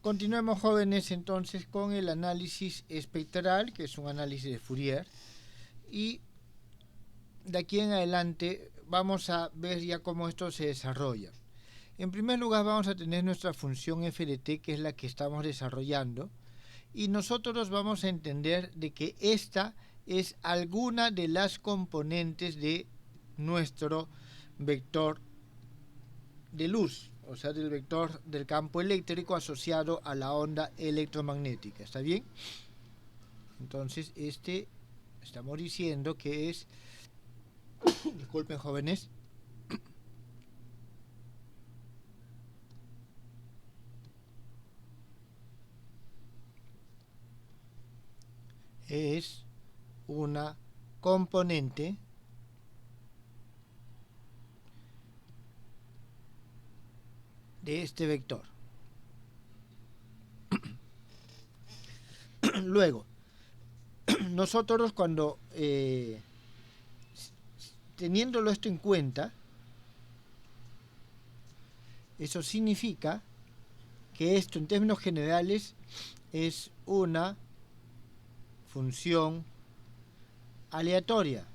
Continuemos, jóvenes, entonces con el análisis espectral, que es un análisis de Fourier, y de aquí en adelante vamos a ver ya cómo esto se desarrolla. En primer lugar vamos a tener nuestra función f de t, que es la que estamos desarrollando, y nosotros vamos a entender de que esta es alguna de las componentes de nuestro vector de luz, o sea, del vector del campo eléctrico asociado a la onda electromagnética. ¿Está bien? Entonces, estamos diciendo que es, disculpen, jóvenes, es una componente de este vector. Luego, nosotros cuando teniéndolo esto en cuenta, eso significa que esto en términos generales es una función aleatoria,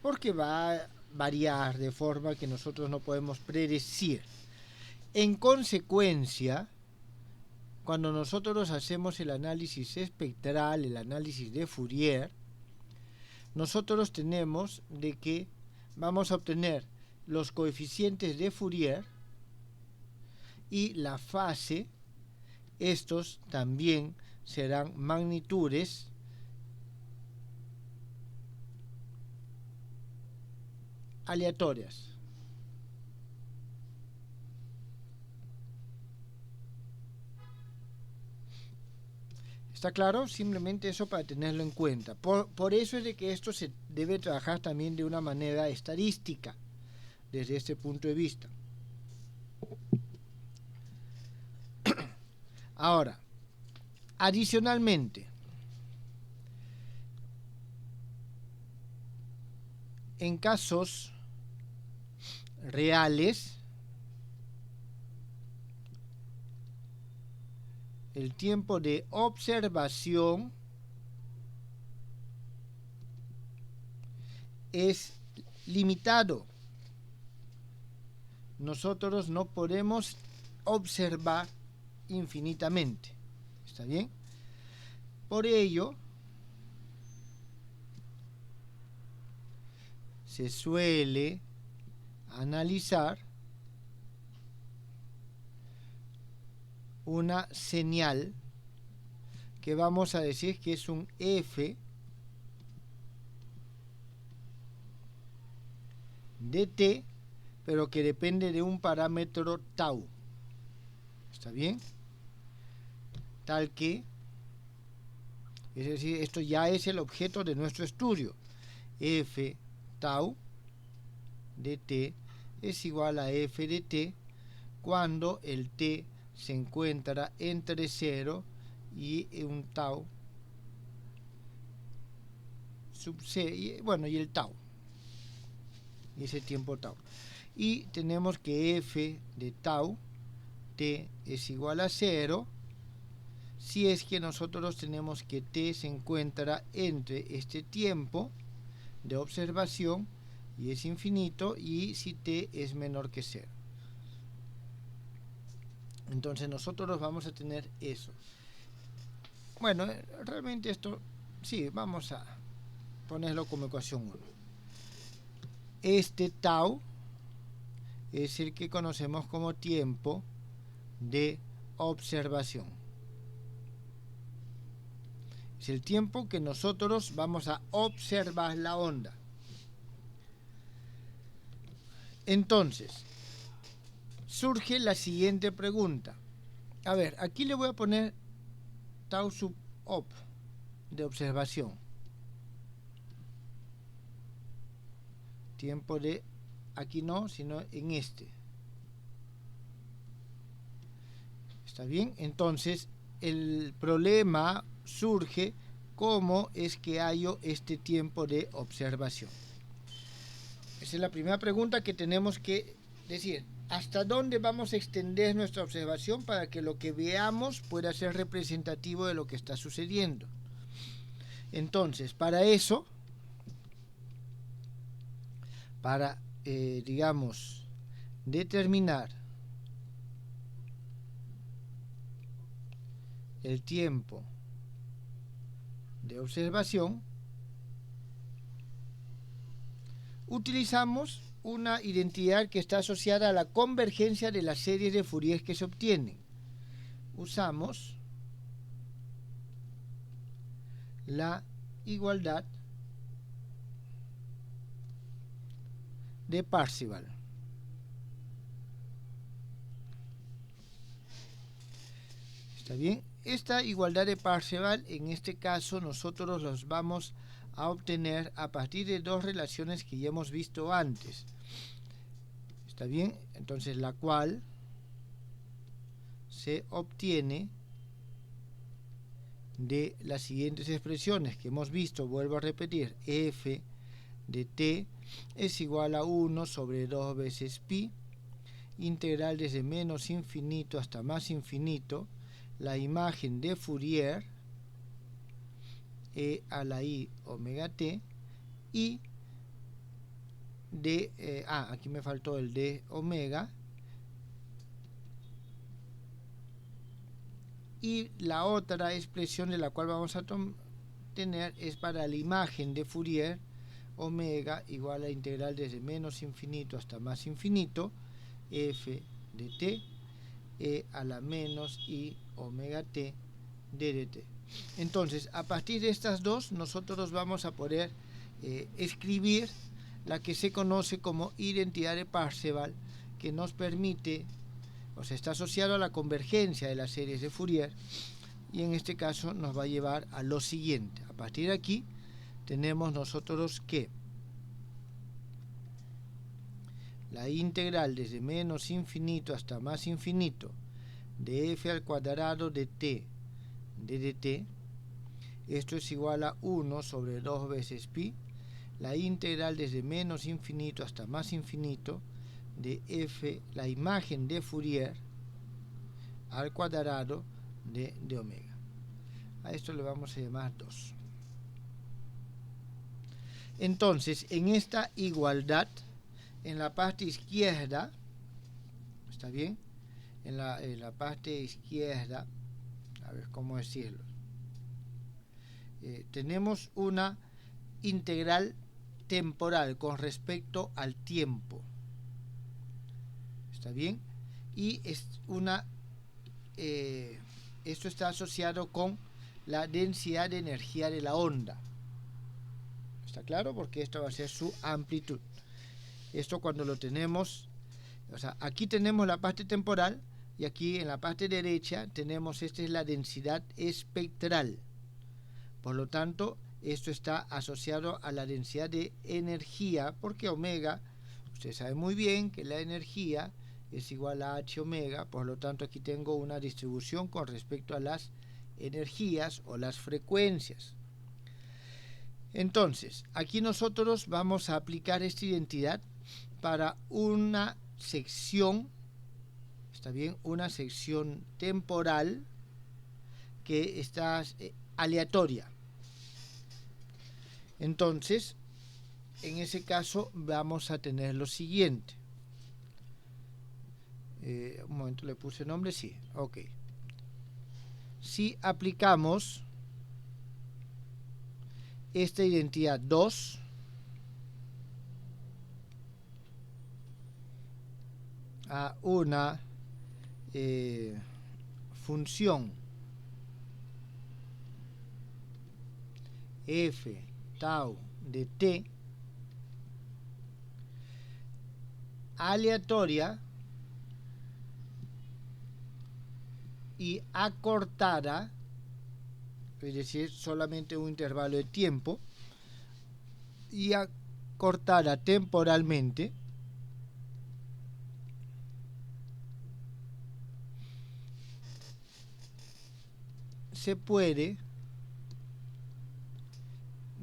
porque va a variar de forma que nosotros no podemos predecir. En consecuencia, cuando nosotros hacemos el análisis espectral, el análisis de Fourier, nosotros tenemos de que vamos a obtener los coeficientes de Fourier y la fase. Estos también serán magnitudes aleatorias. ¿Está claro? Simplemente eso para tenerlo en cuenta. Por eso es de que esto se debe trabajar también de una manera estadística, desde este punto de vista. Ahora, adicionalmente, en casos reales, el tiempo de observación es limitado. Nosotros no podemos observar infinitamente. ¿Está bien? Por ello, se suele analizar una señal que vamos a decir que es un f de t, pero que depende de un parámetro tau. ¿Está bien? Tal que, es decir, esto ya es el objeto de nuestro estudio. F tau de t es igual a f de t cuando el t se encuentra entre 0 y un tau sub c, y el tau, y ese tiempo tau. Y tenemos que f de tau t es igual a 0 si es que nosotros tenemos que t se encuentra entre este tiempo de observación y es infinito, y si t es menor que 0. Entonces nosotros vamos a tener eso. Bueno, realmente esto, sí, vamos a ponerlo como ecuación 1. Este tau es el que conocemos como tiempo de observación. Es el tiempo que nosotros vamos a observar la onda. Entonces, surge la siguiente pregunta. A ver, aquí le voy a poner tau sub op de observación. Tiempo de, aquí no, sino en este. ¿Está bien? Entonces, el problema surge cómo es que hallo este tiempo de observación. Esa es la primera pregunta que tenemos que decir. hasta dónde vamos a extender nuestra observación para que lo que veamos pueda ser representativo de lo que está sucediendo. Entonces, para eso, para, digamos, determinar el tiempo de observación, utilizamos una identidad que está asociada a la convergencia de las series de Fourier que se obtienen. Usamos la igualdad de Parseval. ¿Está bien? Esta igualdad de Parseval, en este caso, nosotros los vamos a obtener a partir de dos relaciones que ya hemos visto antes. ¿Está bien? Entonces, la cual se obtiene de las siguientes expresiones que hemos visto. Vuelvo a repetir: f de t es igual a 1 sobre 2 veces pi, integral desde menos infinito hasta más infinito, la imagen de Fourier, e a la i omega t, y de, aquí me faltó el de omega, y la otra expresión de la cual vamos a tener es para la imagen de Fourier, omega igual a integral desde menos infinito hasta más infinito, f de t, e a la menos i omega t d de t. Entonces, a partir de estas dos, nosotros vamos a poder escribir la que se conoce como identidad de Parseval, que nos permite, o sea, está asociado a la convergencia de las series de Fourier, y en este caso nos va a llevar a lo siguiente. A partir de aquí tenemos nosotros que la integral desde menos infinito hasta más infinito de f al cuadrado de t de dt, esto es igual a 1 sobre 2 veces pi, la integral desde menos infinito hasta más infinito de f, la imagen de Fourier, al cuadrado de omega. A esto le vamos a llamar 2. Entonces, en esta igualdad, en la parte izquierda, ¿está bien? En la parte izquierda, a ver cómo decirlo, tenemos una integral temporal con respecto al tiempo, ¿está bien? Y es una esto está asociado con la densidad de energía de la onda, ¿está claro? Porque esto va a ser su amplitud. Esto cuando lo tenemos, o sea, aquí tenemos la parte temporal, y aquí en la parte derecha tenemos, esta es la densidad espectral. Por lo tanto, esto está asociado a la densidad de energía, porque omega, usted sabe muy bien que la energía es igual a h omega, por lo tanto aquí tengo una distribución con respecto a las energías o las frecuencias. Entonces, aquí nosotros vamos a aplicar esta identidad para una sección, ¿está bien? Una sección temporal que está aleatoria. Entonces, en ese caso vamos a tener lo siguiente. Un momento, le puse nombre, sí, ok. Si aplicamos esta identidad 2 a una función f tau de t aleatoria y acortada, es decir, solamente un intervalo de tiempo, y acortada temporalmente, se puede,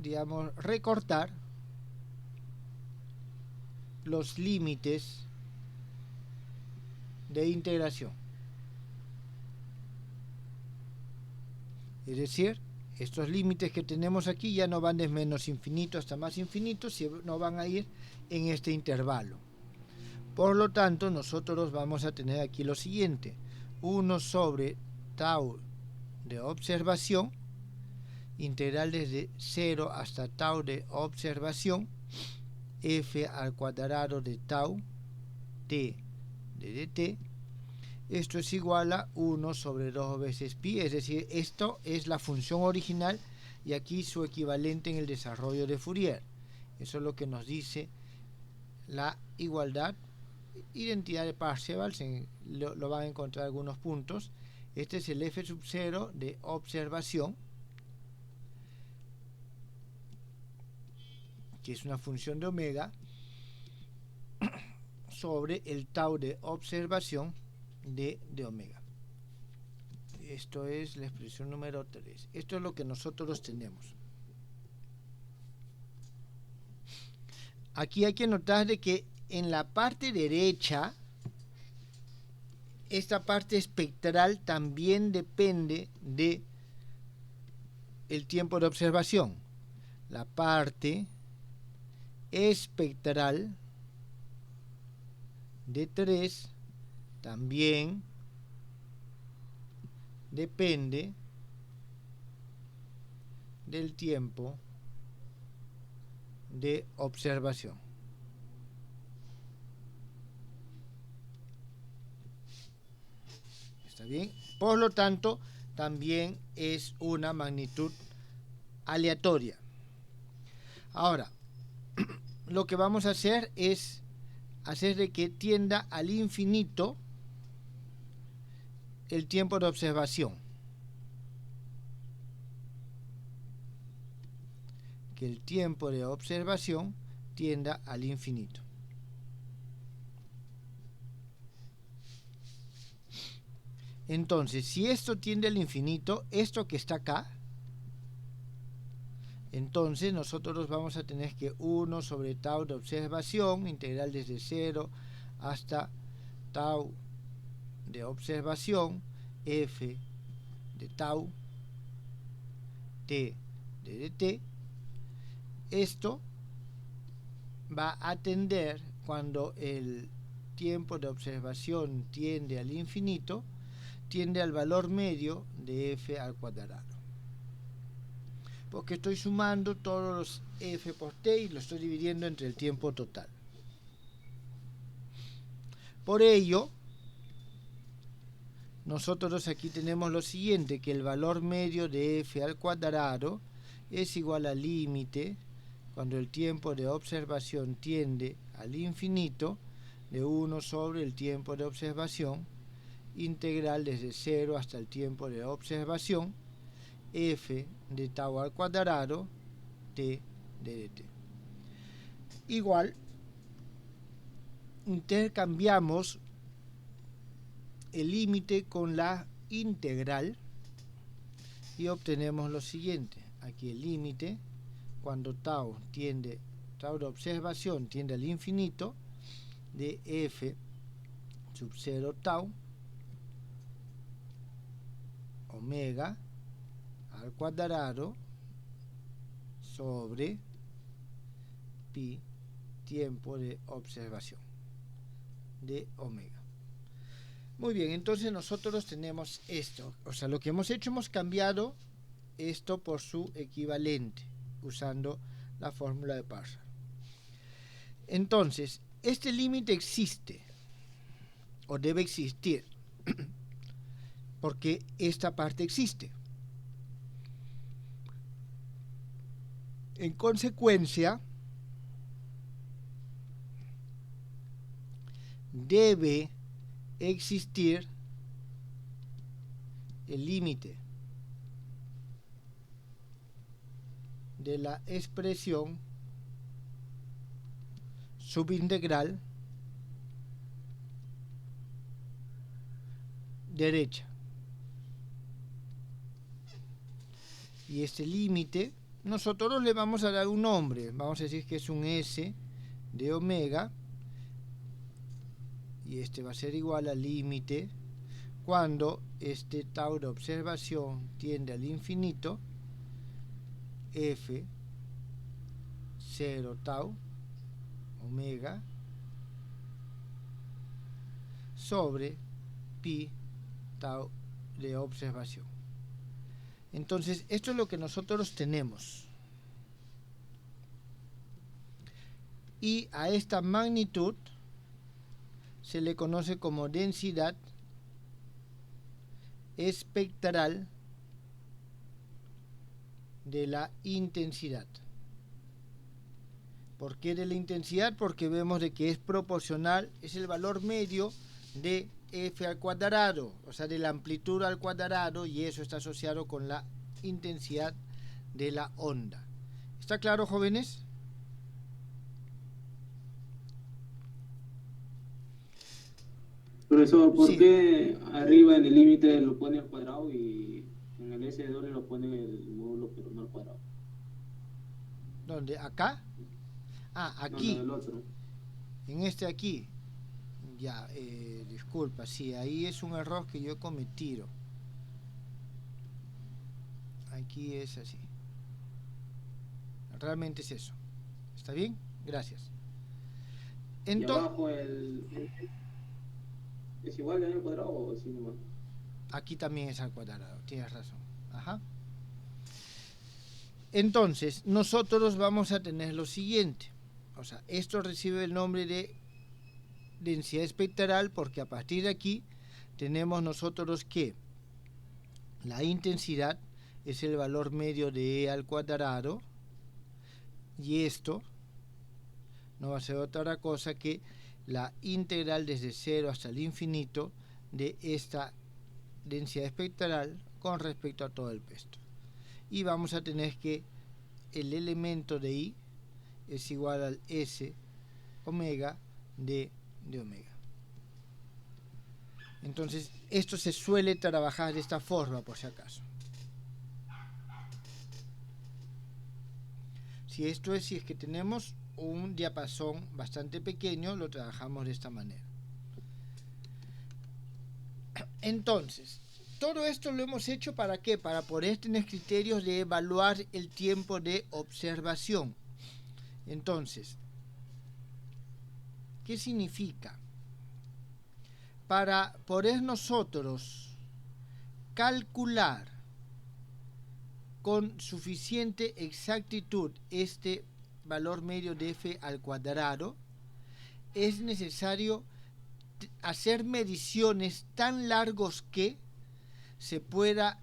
digamos, recortar los límites de integración. Es decir, estos límites que tenemos aquí ya no van de menos infinito hasta más infinito, sino van a ir en este intervalo. Por lo tanto, nosotros vamos a tener aquí lo siguiente: 1 sobre tau de observación, integral desde 0 hasta tau de observación, f al cuadrado de tau t de dt. Esto es igual a 1 sobre 2 veces pi, es decir, esto es la función original y aquí su equivalente en el desarrollo de Fourier. Eso es lo que nos dice la igualdad, identidad de Parseval, lo van a encontrar algunos puntos. Este es el f sub 0 de observación, que es una función de omega, sobre el tau de observación de omega. Esto es la expresión número 3. Esto es lo que nosotros tenemos. Aquí hay que notar de que en la parte derecha, esta parte espectral también depende de el tiempo de observación. La parte espectral de 3 también depende del tiempo de observación. ¿Está bien? Por lo tanto, también es una magnitud aleatoria. Ahora, lo que vamos a hacer es hacer de que tienda al infinito el tiempo de observación. Que el tiempo de observación tienda al infinito. Entonces, si esto tiende al infinito, esto que está acá, entonces nosotros vamos a tener que 1 sobre tau de observación, integral desde 0 hasta tau de observación, f de tau t de dt. Esto va a tender, cuando el tiempo de observación tiende al infinito, tiende al valor medio de f al cuadrado. Porque estoy sumando todos los f por t y lo estoy dividiendo entre el tiempo total. Por ello, nosotros aquí tenemos lo siguiente, que el valor medio de f al cuadrado es igual al límite, cuando el tiempo de observación tiende al infinito, de 1 sobre el tiempo de observación, integral desde 0 hasta el tiempo de observación, f de tau al cuadrado t de dt. Igual, intercambiamos el límite con la integral y obtenemos lo siguiente. Aquí el límite, cuando tau de observación tiende al infinito, de f sub 0 tau omega al cuadrado sobre pi tiempo de observación de omega. Muy bien, entonces nosotros tenemos esto, o sea, lo que hemos hecho, hemos cambiado esto por su equivalente usando la fórmula de Parseval. Entonces, este límite existe o debe existir porque esta parte existe. En consecuencia, debe existir el límite de la expresión subintegral derecha. Y este límite nosotros le vamos a dar un nombre, vamos a decir que es un S de omega, y este va a ser igual al límite cuando este tau de observación tiende al infinito, f 0 tau omega sobre pi tau de observación. Entonces, esto es lo que nosotros tenemos. Y a esta magnitud se le conoce como densidad espectral de la intensidad. ¿Por qué de la intensidad? Porque vemos de que es proporcional, es el valor medio de f al cuadrado, o sea, de la amplitud al cuadrado, y eso está asociado con la intensidad de la onda. ¿Está claro, jóvenes? Profesor, ¿por Sí. qué arriba en el límite lo pone al cuadrado y en el SW lo pone el módulo pero no al cuadrado? ¿Dónde? ¿Acá? Ah, No, no, aquí. el otro. En este aquí. Ya, disculpa, sí, ahí es un error que yo he cometido. Aquí es así. Realmente es eso. ¿Está bien? Gracias. ¿Y Entonces, abajo es igual en el cuadrado o sí nomás? aquí también es al cuadrado, tienes razón. Ajá. Entonces, nosotros vamos a tener lo siguiente. O sea, esto recibe el nombre de densidad espectral porque a partir de aquí tenemos nosotros que la intensidad es el valor medio de E al cuadrado, y esto no va a ser otra cosa que la integral desde 0 hasta el infinito de esta densidad espectral con respecto a todo el espectro. Y vamos a tener que el elemento de I es igual al S omega de omega. Entonces, esto se suele trabajar de esta forma, por si acaso. Si esto es, si es que tenemos un diapasón bastante pequeño, lo trabajamos de esta manera. Entonces, todo esto lo hemos hecho ¿para qué? Para poder tener criterios de evaluar el tiempo de observación. Entonces, ¿qué significa? Para poder nosotros calcular con suficiente exactitud este valor medio de f al cuadrado, es necesario hacer mediciones tan largos que se pueda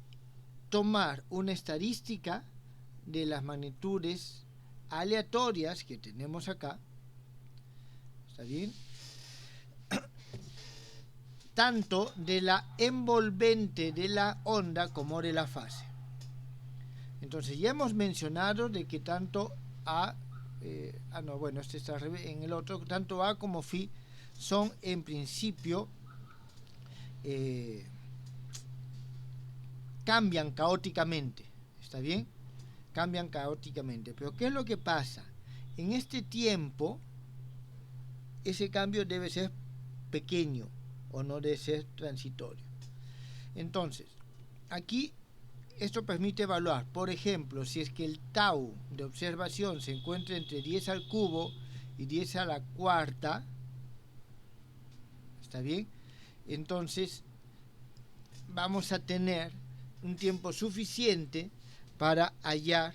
tomar una estadística de las magnitudes aleatorias que tenemos acá. ¿Está bien? Tanto de la envolvente de la onda como de la fase. Entonces ya hemos mencionado de que tanto A, este está en el otro, tanto A como Phi son en principio cambian caóticamente, ¿está bien? Cambian caóticamente, pero ¿qué es lo que pasa? En este tiempo ese cambio debe ser pequeño o no debe ser transitorio. Entonces, aquí esto permite evaluar, por ejemplo, si es que el tau de observación se encuentra entre 10 al cubo y 10 a la cuarta, ¿está bien? Entonces vamos a tener un tiempo suficiente para hallar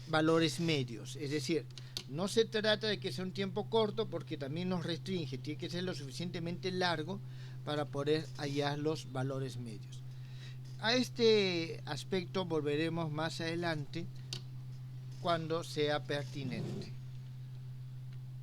valores medios. Es decir, no se trata de que sea un tiempo corto porque también nos restringe, tiene que ser lo suficientemente largo para poder hallar los valores medios. A este aspecto volveremos más adelante cuando sea pertinente.